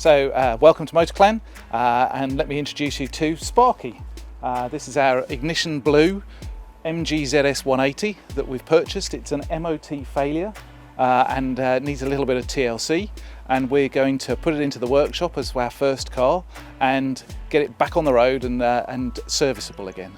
Welcome to MotorClan, and let me introduce you to Sparky. This is our ignition blue MGZS 180 that we've purchased. It's an MOT failure and needs a little bit of TLC, and we're going to put it into the workshop as our first car and get it back on the road and serviceable again.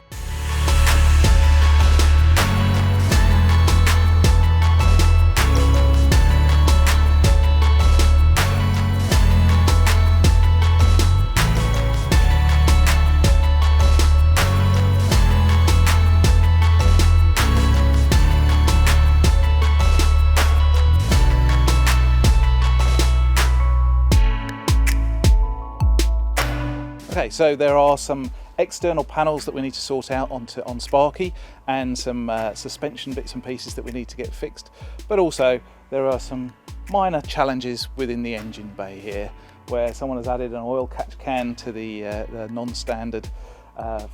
Okay, so there are some external panels that we need to sort out on Sparky, and some suspension bits and pieces that we need to get fixed, but also there are some minor challenges within the engine bay here, where someone has added an oil catch can to the non-standard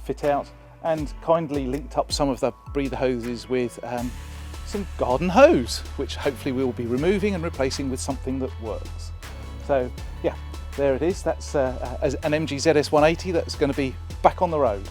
fit out, and kindly linked up some of the breather hoses with some garden hose, which hopefully we will be removing and replacing with something that works. So yeah, there it is. That's an MGZS 180 that's going to be back on the road.